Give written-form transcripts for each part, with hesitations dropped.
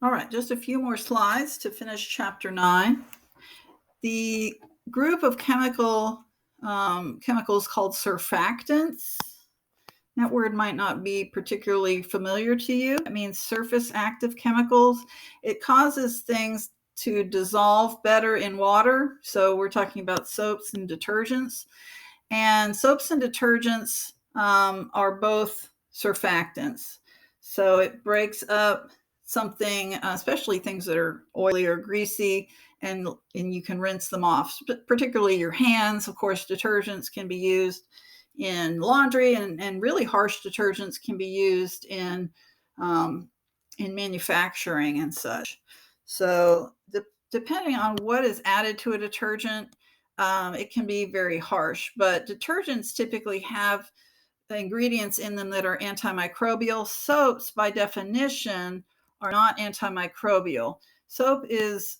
All right, just a few more slides to finish chapter 9. The group of chemicals called surfactants. That word might not be particularly familiar to you. It means surface active chemicals. It causes things to dissolve better in water. So we're talking about soaps and detergents. And soaps and detergents are both surfactants. So it breaks up something, especially things that are oily or greasy, and you can rinse them off, particularly your hands. Of course, detergents can be used in laundry, and really harsh detergents can be used in manufacturing and such. So depending on what is added to a detergent, it can be very harsh. But detergents typically have ingredients in them that are antimicrobial. Soaps, by definition, are not antimicrobial. Soap is,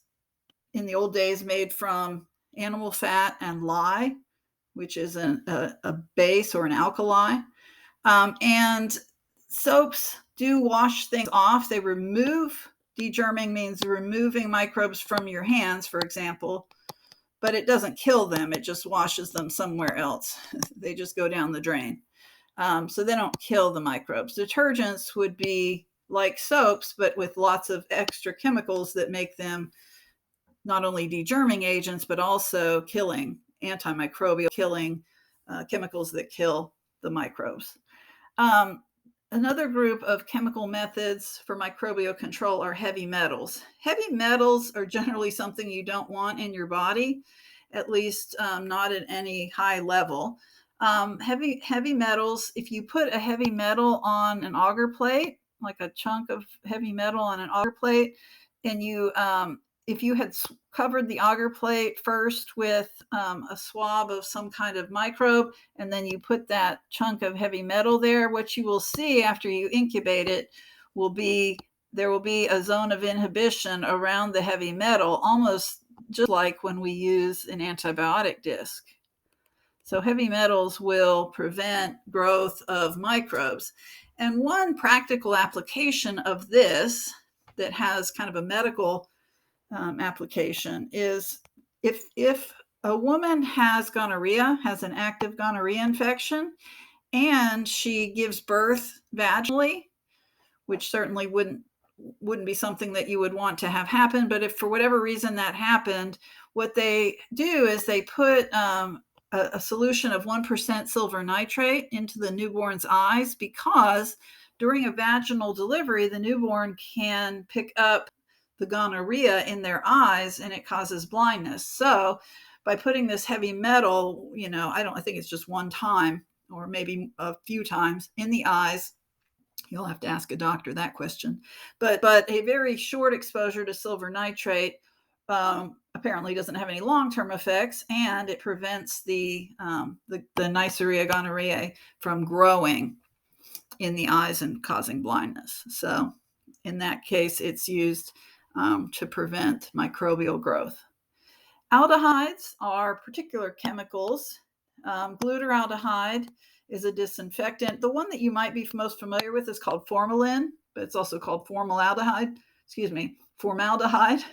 in the old days, made from animal fat and lye, which is a base or an alkali. And soaps do wash things off. They remove, degerming means removing microbes from your hands, for example, but it doesn't kill them. It just washes them somewhere else. They just go down the drain. So they don't kill the microbes. Detergents would be like soaps, but with lots of extra chemicals that make them not only degerming agents, but also killing, antimicrobial, killing chemicals that kill the microbes. Another group of chemical methods for microbial control are heavy metals. Heavy metals are generally something you don't want in your body, at least not at any high level. Heavy metals, if you put a heavy metal on an agar plate, like a chunk of heavy metal on an agar plate, and if you had covered the agar plate first with a swab of some kind of microbe, and then you put that chunk of heavy metal there, what you will see after you incubate it will be, there will be a zone of inhibition around the heavy metal, almost just like when we use an antibiotic disc. So heavy metals will prevent growth of microbes. And one practical application of this that has kind of a medical application is if a woman has gonorrhea, has an active gonorrhea infection, and she gives birth vaginally, which certainly wouldn't be something that you would want to have happen. But if for whatever reason that happened, what they do is they put a solution of 1% silver nitrate into the newborn's eyes, because during a vaginal delivery, the newborn can pick up the gonorrhea in their eyes and it causes blindness. So by putting this heavy metal, I think it's just one time or maybe a few times in the eyes. You'll have to ask a doctor that question. But a very short exposure to silver nitrate apparently doesn't have any long-term effects, and it prevents the Neisseria gonorrhoeae from growing in the eyes and causing blindness. So in that case, it's used to prevent microbial growth. Aldehydes are particular chemicals. Glutaraldehyde is a disinfectant. The one that you might be most familiar with is called formalin, but it's also called formaldehyde. Formaldehyde.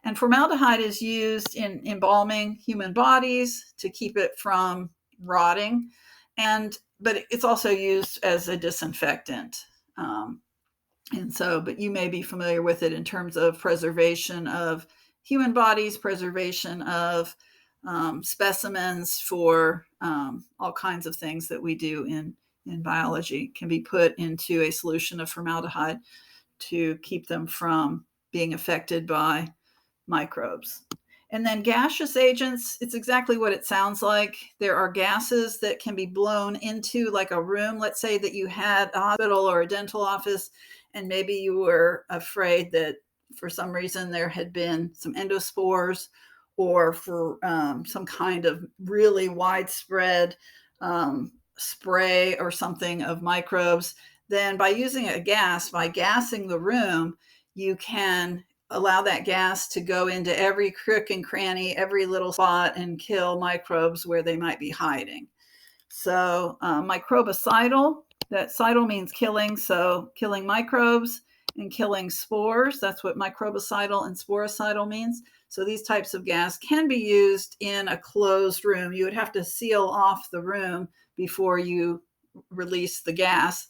And formaldehyde is used in embalming human bodies to keep it from rotting. But it's also used as a disinfectant. But you may be familiar with it in terms of preservation of human bodies, preservation of specimens for all kinds of things that we do in biology can be put into a solution of formaldehyde to keep them from being affected by microbes. And then gaseous agents, it's exactly what it sounds like. There are gases that can be blown into, like a room. Let's say that you had a hospital or a dental office, and maybe you were afraid that for some reason there had been some endospores, or for some kind of really widespread spray or something of microbes. Then by using a gas, by gassing the room, you can allow that gas to go into every crook and cranny, every little spot, and kill microbes where they might be hiding. So microbicidal, that cytal means killing, so killing microbes and killing spores. That's what microbicidal and sporicidal means. So these types of gas can be used in a closed room. You would have to seal off the room before you release the gas.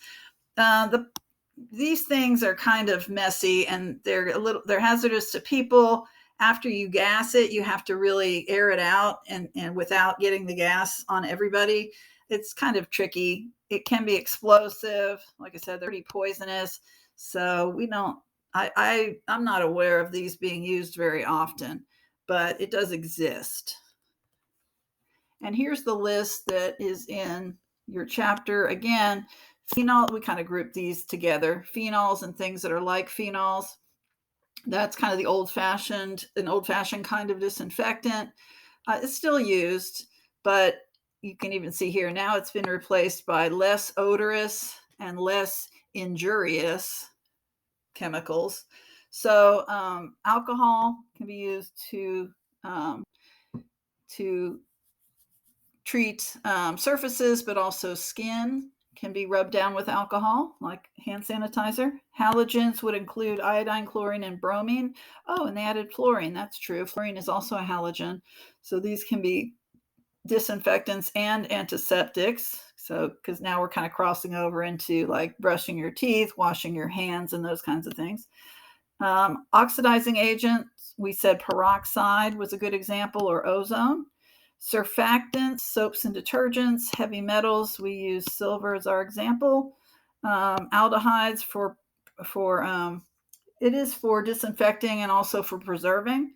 These things are kind of messy, and they're hazardous to people. After you gas it, you have to really air it out and without getting the gas on everybody. It's kind of tricky. It can be explosive. Like I said, they're pretty poisonous. So I'm not aware of these being used very often, but it does exist. And here's the list that is in your chapter. Again, phenol, we kind of group these together. Phenols and things that are like phenols. That's kind of an old-fashioned kind of disinfectant. It's still used, but you can even see here now it's been replaced by less odorous and less injurious chemicals. So alcohol can be used to treat surfaces, but also skin can be rubbed down with alcohol, like hand sanitizer. Halogens would include iodine, chlorine, and bromine. Oh, and they added fluorine. That's true. Fluorine is also a halogen. So these can be disinfectants and antiseptics. So, because now we're kind of crossing over into like brushing your teeth, washing your hands, and those kinds of things. Oxidizing agents, we said peroxide was a good example, or ozone. Surfactants, soaps and detergents. Heavy metals, we use silver as our example. Aldehydes it is for disinfecting and also for preserving.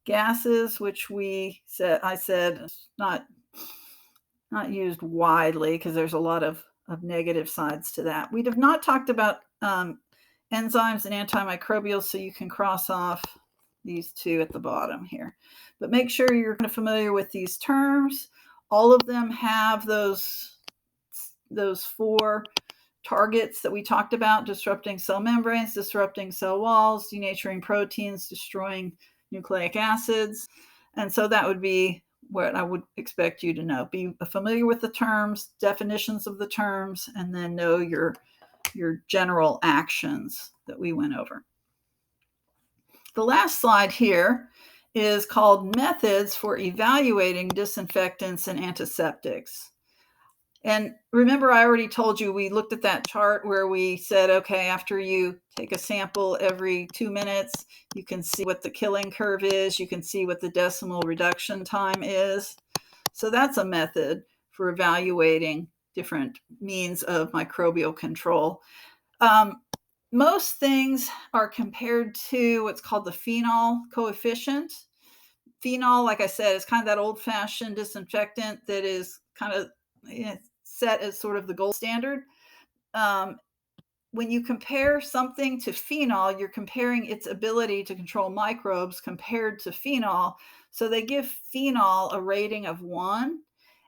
Gases, which I said not used widely because there's a lot of negative sides to that. We have not talked about enzymes and antimicrobials, so you can cross off these two at the bottom here. But make sure you're kind of familiar with these terms. All of them have those 4 targets that we talked about: disrupting cell membranes, disrupting cell walls, denaturing proteins, destroying nucleic acids. And so that would be what I would expect you to know. Be familiar with the terms, definitions of the terms, and then know your general actions that we went over. The last slide here is called Methods for Evaluating Disinfectants and Antiseptics. And remember, I already told you, we looked at that chart where we said, okay, after you take a sample every 2 minutes, you can see what the killing curve is. You can see what the decimal reduction time is. So that's a method for evaluating different means of microbial control. Most things are compared to what's called the phenol coefficient. Phenol, like I said, is kind of that old-fashioned disinfectant that is kind of set as sort of the gold standard. When you compare something to phenol, you're comparing its ability to control microbes compared to phenol. So they give phenol a rating of 1.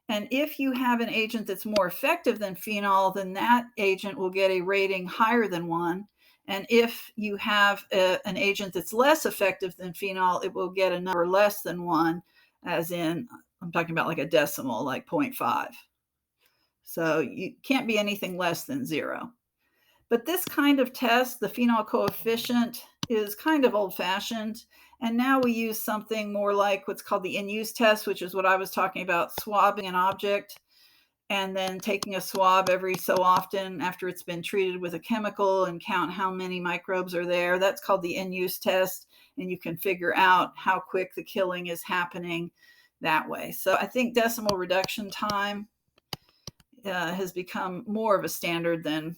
And if you have an agent that's more effective than phenol, then that agent will get a rating higher than 1. And if you have an agent that's less effective than phenol, it will get a number less than 1, as in, I'm talking about like a decimal, like 0.5. So you can't be anything less than 0. But this kind of test, the phenol coefficient, is kind of old-fashioned. And now we use something more like what's called the in-use test, which is what I was talking about, swabbing an object and then taking a swab every so often after it's been treated with a chemical and count how many microbes are there. That's called the in-use test. And you can figure out how quick the killing is happening that way. So I think decimal reduction time has become more of a standard than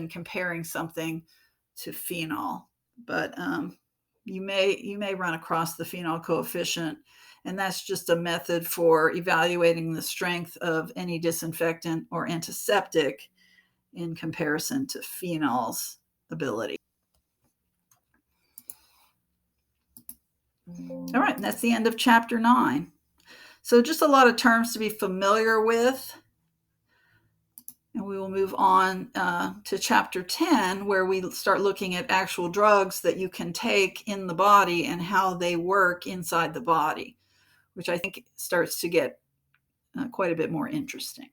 comparing something to phenol. But you may run across the phenol coefficient, and that's just a method for evaluating the strength of any disinfectant or antiseptic in comparison to phenol's ability. All right, and that's the end of chapter 9. So just a lot of terms to be familiar with. And we will move on to chapter 10, where we start looking at actual drugs that you can take in the body and how they work inside the body, which I think starts to get quite a bit more interesting.